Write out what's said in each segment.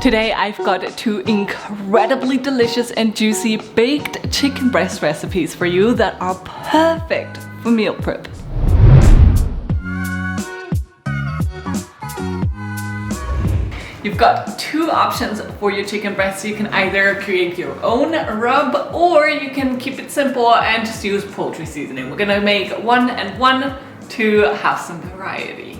Today I've got two incredibly delicious and juicy baked chicken breast recipes for you that are perfect for meal prep. You've got two options for your chicken breast. You can either create your own rub or you can keep it simple and just use poultry seasoning. We're gonna make 1 and 1 to have some variety.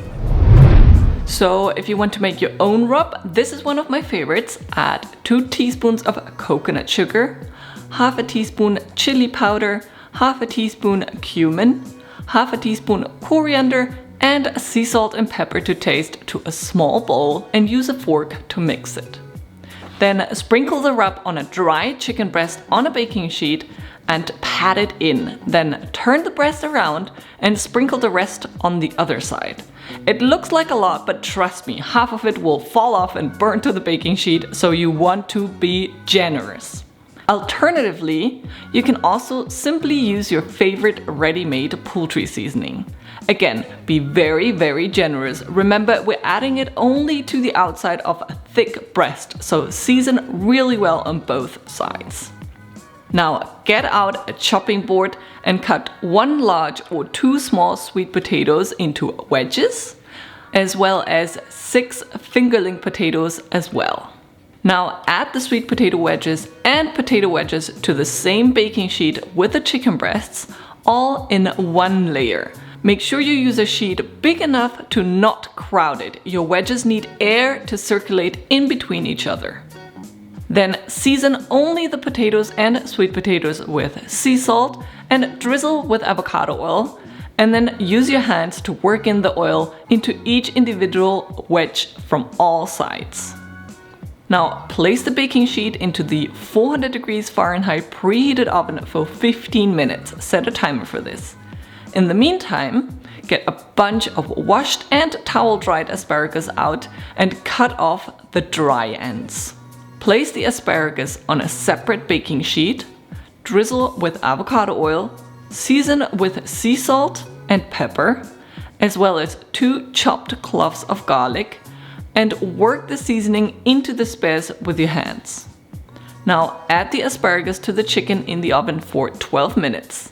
So if you want to make your own rub, this is one of my favorites. Add 2 teaspoons of coconut sugar, half a teaspoon chili powder, half a teaspoon cumin, half a teaspoon coriander, and sea salt and pepper to taste to a small bowl and use a fork to mix it. Then sprinkle the rub on a dry chicken breast on a baking sheet and pat it in. Then turn the breast around and sprinkle the rest on the other side. It looks like a lot, but trust me, half of it will fall off and burn to the baking sheet, so you want to be generous. Alternatively, you can also simply use your favorite ready-made poultry seasoning. Again, be very generous. Remember, we're adding it only to the outside of a thick breast, so season really well on both sides. Now get out a chopping board and cut 1 large or 2 small sweet potatoes into wedges, as well as 6 fingerling potatoes as well. Now add the sweet potato wedges and potato wedges to the same baking sheet with the chicken breasts, all in 1 layer. Make sure you use a sheet big enough to not crowd it. Your wedges need air to circulate in between each other. Then season only the potatoes and sweet potatoes with sea salt and drizzle with avocado oil, and then use your hands to work in the oil into each individual wedge from all sides. Now place the baking sheet into the 400 degrees Fahrenheit preheated oven for 15 minutes. Set a timer for this. In the meantime, get a bunch of washed and towel-dried asparagus out and cut off the dry ends. Place the asparagus on a separate baking sheet, drizzle with avocado oil, season with sea salt and pepper, as well as 2 chopped cloves of garlic, and work the seasoning into the spears with your hands. Now add the asparagus to the chicken in the oven for 12 minutes.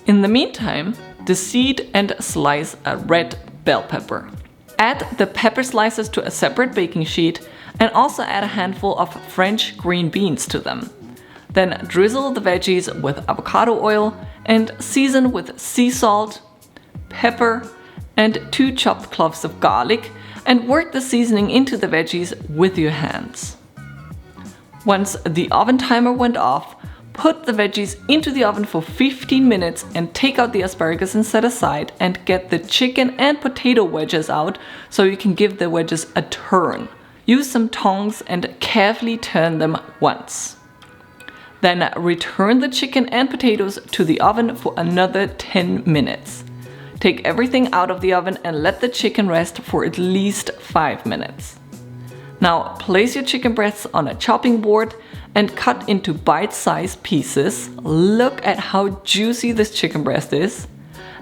In the meantime, deseed and slice a red bell pepper. Add the pepper slices to a separate baking sheet and also add a handful of French green beans to them. Then drizzle the veggies with avocado oil and season with sea salt, pepper, and 2 chopped cloves of garlic, and work the seasoning into the veggies with your hands. Once the oven timer went off, put the veggies into the oven for 15 minutes and take out the asparagus and set aside, and get the chicken and potato wedges out so you can give the wedges a turn. Use some tongs and carefully turn them once. Then return the chicken and potatoes to the oven for another 10 minutes. Take everything out of the oven and let the chicken rest for at least 5 minutes. Now place your chicken breasts on a chopping board and cut into bite-sized pieces. Look at how juicy this chicken breast is.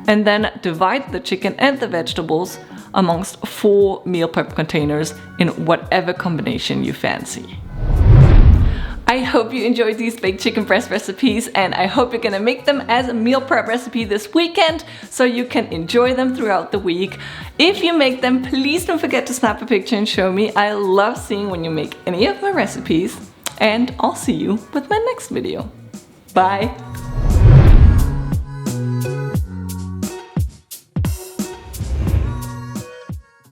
And then divide the chicken and the vegetables amongst 4 meal prep containers in whatever combination you fancy. I hope you enjoyed these baked chicken breast recipes, and I hope you're gonna make them as a meal prep recipe this weekend so you can enjoy them throughout the week. If you make them, please don't forget to snap a picture and show me. I love seeing when you make any of my recipes, and I'll see you with my next video. Bye!